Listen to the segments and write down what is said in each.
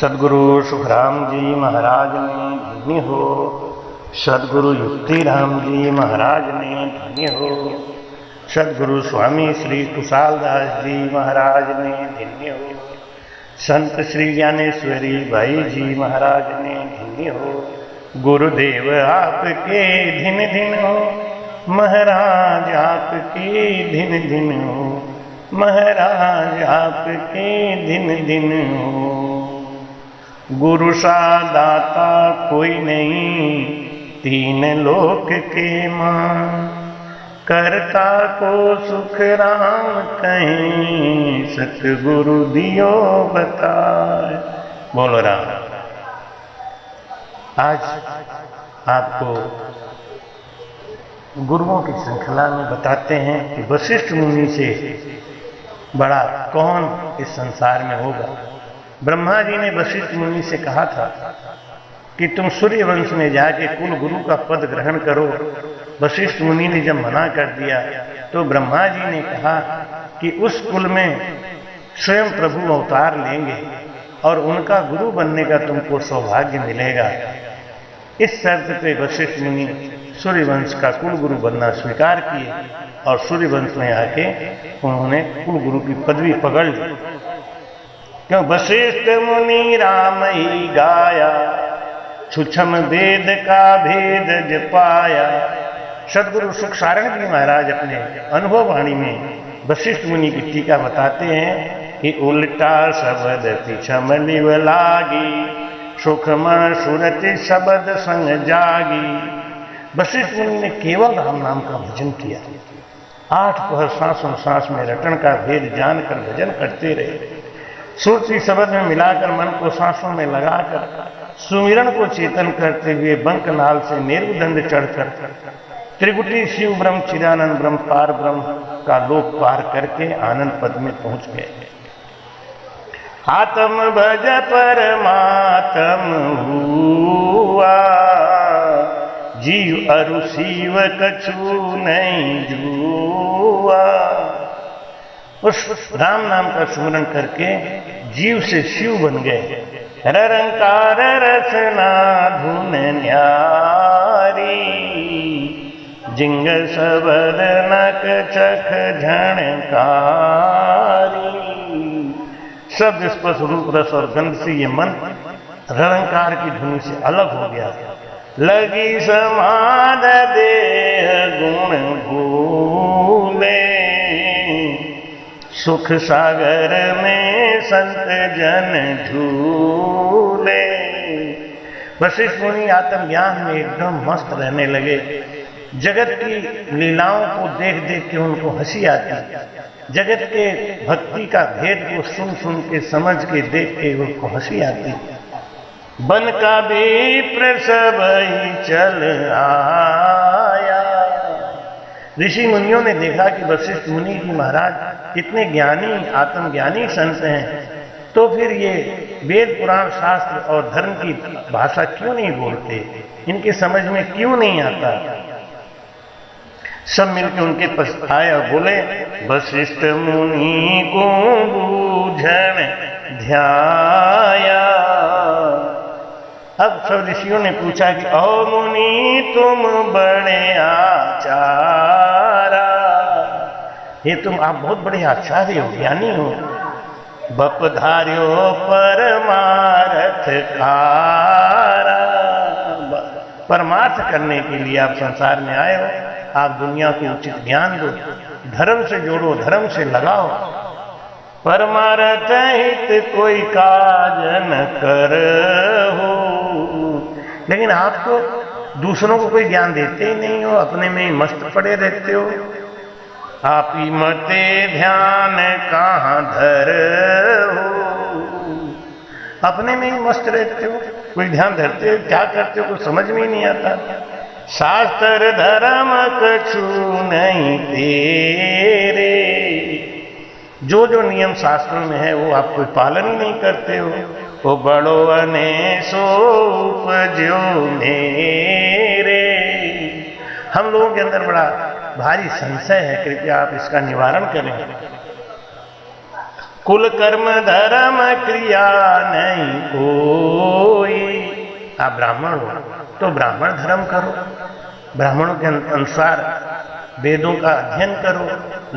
सदगुरु सुखराम जी महाराज ने धन्य हो। सदगुरु युक्तिराम जी महाराज ने धन्य हो। सदगुरु स्वामी श्री कुशालदास जी महाराज ने धन्य हो। संत श्री ज्ञानेश्वरी भाई जी महाराज ने धन्य हो। गुरुदेव आपके धिन धिन हो, महाराज आपके धिन धिन हो, महाराज आपके धिन धिन हो। गुरु सा दाता कोई नहीं, तीन लोक के मां, करता को सुख राम कहीं, सतगुरु दियो बताए। बोलो राम। आज आपको गुरुओं की श्रृंखला में बताते हैं कि वशिष्ठ मुनि से बड़ा कौन इस संसार में होगा। ब्रह्मा जी ने वशिष्ठ मुनि से कहा था कि तुम सूर्य वंश में जाके कुल गुरु का पद ग्रहण करो। वशिष्ठ मुनि ने जब मना कर दिया तो ब्रह्मा जी ने कहा कि उस कुल में स्वयं प्रभु अवतार लेंगे और उनका गुरु बनने का तुमको सौभाग्य मिलेगा। इस शर्त पे वशिष्ठ मुनि सूर्यवंश का कुल गुरु बनना स्वीकार किए और सूर्यवंश में आके उन्होंने कुल गुरु की पदवी पकड़ ली। क्यों? वशिष्ठ मुनि राम ही गाया, छुछम वेद का भेद ज पाया। सदगुरु सुख सारण जी महाराज अपने अनुभव वाणी में वशिष्ठ मुनि की टीका बताते हैं कि उल्टा शब्द पिछम लिव लागी, सुखम सुरति शब्द संग जागी। वशिष्ठ मुनि ने केवल राम नाम का भजन किया। 8 पहर सांसों सांस में रटन का भेद जानकर भजन करते रहे। सुरती शब्द में मिलाकर मन को सांसों में लगाकर सुमिरन को चेतन करते हुए बंकनाल से मेरुदंड चढ़कर त्रिगुटी शिव ब्रह्म चिदानंद ब्रह्म पार ब्रह्म का लोक पार करके आनंद पद में पहुंच गए। आत्म भज परमात्म हुआ, जीव अरु शिव कछु नहीं जुआ। उस राम नाम का सुमरण करके जीव से शिव बन गए। रंकार रचना धुन न्यारी, जिंग सबद नक चख झणकारी। शब्द स्पर्श रूप रस और गंध से ये मन रंकार की धुन से अलग हो गया। लगी समाध देह गुण भूले, सुख सागर में संत जन झूले। वशिष्ठ मुनि आत्मज्ञान में एकदम मस्त रहने लगे। जगत की लीलाओं को देख देख के उनको हंसी आती। जगत के भक्ति का भेद को सुन सुन के समझ के देख के उनको हंसी आती। बन का विप्र सब ही चल आया। ऋषि मुनियों ने देखा कि वशिष्ठ मुनि जी महाराज कितने ज्ञानी आत्मज्ञानी संत हैं, तो फिर ये वेद पुराण शास्त्र और धर्म की भाषा क्यों नहीं बोलते, इनके समझ में क्यों नहीं आता। सब मिलकर उनके पास आए और बोले, वशिष्ठ मुनि को बूझन ध्याया। अब सब ऋषियों ने पूछा कि ओ मुनि तुम बड़े आचारा, ये तुम आप बहुत बड़े आचार्य हो, ज्ञानी हो। बपधार्यो परमार्थ कारा, परमार्थ करने के लिए आप संसार में आए हो। आप दुनिया को उचित ज्ञान दो, धर्म से जोड़ो, धर्म से लगाओ। परमार्थ हित कोई काज न करहु, लेकिन आप तो दूसरों को कोई ज्ञान देते ही नहीं हो, अपने में ही मस्त पड़े रहते हो। आप ही मते ध्यान कहाँ धरहु, अपने में ही मस्त रहते हो, कोई ध्यान धरते हो, क्या करते हो कुछ समझ में ही नहीं आता। शास्त्र धर्म कछु नहीं तेरे, जो जो नियम शास्त्रों में है वो आप कोई पालन ही नहीं करते हो। वो बड़ो अने सो उपजो मेरे, हम लोगों के अंदर बड़ा भारी संशय है, कृपया आप इसका निवारण करें। कुल कर्म धर्म क्रिया नहीं कोई। आप ब्राह्मण हो तो ब्राह्मण धर्म करो, ब्राह्मणों के अनुसार वेदों का अध्ययन करो,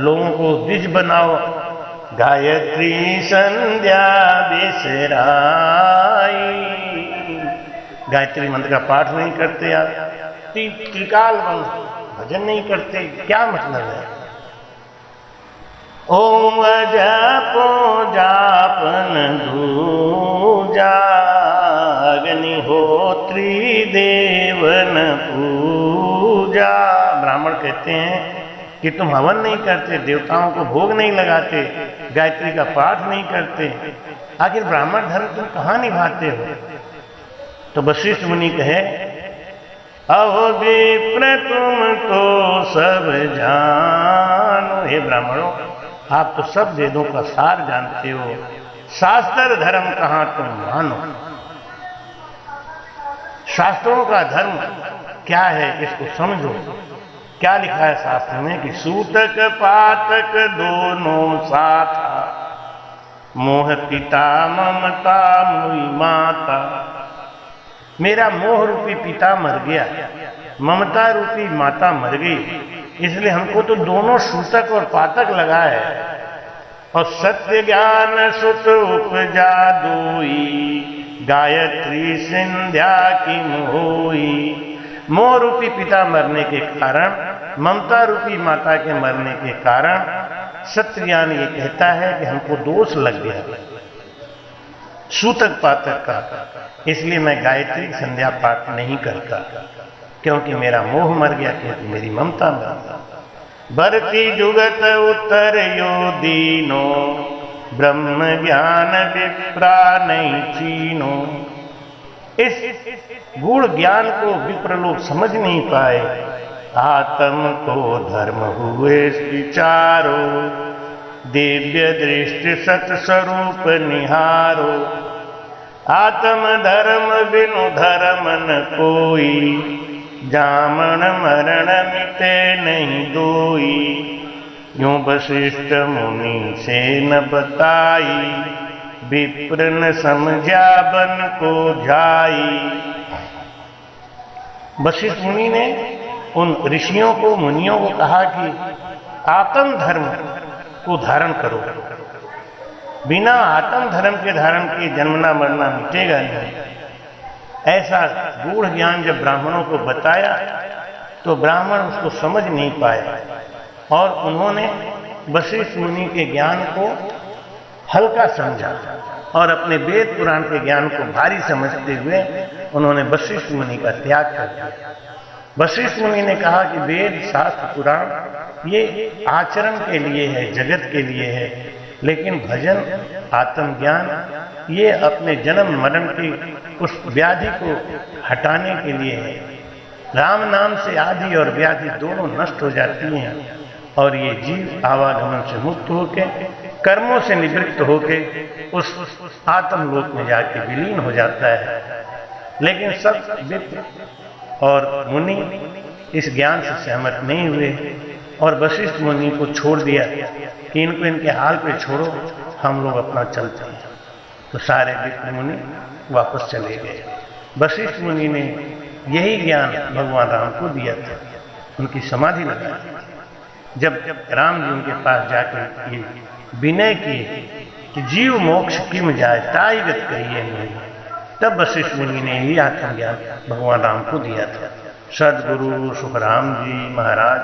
लोगों को द्विज बनाओ। गायत्री संध्या बिसराई, गायत्री मंत्र का पाठ नहीं करते आप, त्रिकाल भजन नहीं करते, क्या मतलब है? ओम जपो जापन दूजा, अग्निहोत्री देवन पूजा। ब्राह्मण कहते हैं कि तुम हवन नहीं करते, देवताओं को भोग नहीं लगाते, गायत्री का पाठ नहीं करते, आखिर ब्राह्मण धर्म तुम कहाँ निभाते हो? तो वशिष्ठ मुनि कहे, अहो विप्र तुम तो सब जानो। हे ब्राह्मणों, आप तो सब वेदों का सार जानते हो, शास्त्र धर्म कहाँ तुम मानो? शास्त्रों का धर्म क्या है इसको समझो। क्या लिखा है शास्त्र में कि सूतक पातक दोनों साथा, मोह पिता ममता मुई माता। मेरा मोह रूपी पिता मर गया, ममता रूपी माता मर गई, इसलिए हमको तो दोनों सूतक और पातक लगा है। और सत्य ज्ञान सुत उपजा दोई, गायत्री संध्या की मोई। मोह रूपी पिता मरने के कारण, ममता रूपी माता के मरने के कारण सत्य ज्ञान ये कहता है कि हमको दोष लग गया सूतक पातक का, इसलिए मैं गायत्री संध्या पाठ नहीं करता, क्योंकि मेरा मोह मर गया, क्योंकि मेरी ममता मर गई। बरती जुगत उत्तर यो दीनो, ब्रह्म ज्ञान विप्रा नहीं चीनो। इस गूढ़ ज्ञान को विप्र लोग समझ नहीं पाए। आत्म को धर्म हुए विचारो, दिव्य दृष्टि सत्स्वरूप निहारो। आत्म धर्म बिनु धर्म न कोई, जामन मरण मिटे नहीं दोई। यूं वशिष्ठ मुनि से न बताई, विप्र न समझा बन को जाई। वशिष्ठ मुनि ने उन ऋषियों को, मुनियों को कहा कि आत्म धर्म को धारण करो, बिना आत्म धर्म के धारण के जन्मना मरना मिटेगा नहीं। ऐसा गूढ़ ज्ञान जब ब्राह्मणों को बताया तो ब्राह्मण उसको समझ नहीं पाए, और उन्होंने वशिष्ठ मुनि के ज्ञान को हल्का समझा और अपने वेद पुराण के ज्ञान को भारी समझते हुए उन्होंने वशिष्ठ मुनि का त्याग कर दिया। वशिष्ठ मुनि ने कहा कि वेद शास्त्र पुराण ये आचरण के लिए है, जगत के लिए है, लेकिन भजन आत्मज्ञान ये अपने जन्म मरण की उस व्याधि को हटाने के लिए है। राम नाम से आदि और व्याधि दोनों नष्ट हो जाती हैं और ये जीव आवागमन से मुक्त होके, कर्मों से निवृत्त होके उस आत्मलोक में जाके विलीन हो जाता है। लेकिन सब विप्र और मुनि इस ज्ञान से सहमत नहीं हुए और वशिष्ठ मुनि को छोड़ दिया कि इनको इनके हाल पे छोड़ो, हम लोग अपना चलते हैं। तो सारे विप्र मुनि वापस चले गए। वशिष्ठ मुनि ने यही ज्ञान भगवान राम को दिया था, उनकी समाधि लगा। जब राम जी उनके पास जाकर ये विनय किए कि जीव मोक्ष किम जाए ताईगत कहिए नहीं, तब वशिष्ठ मुनि ने यही आत्मज्ञान भगवान राम को दिया था। सदगुरु सुखराम जी महाराज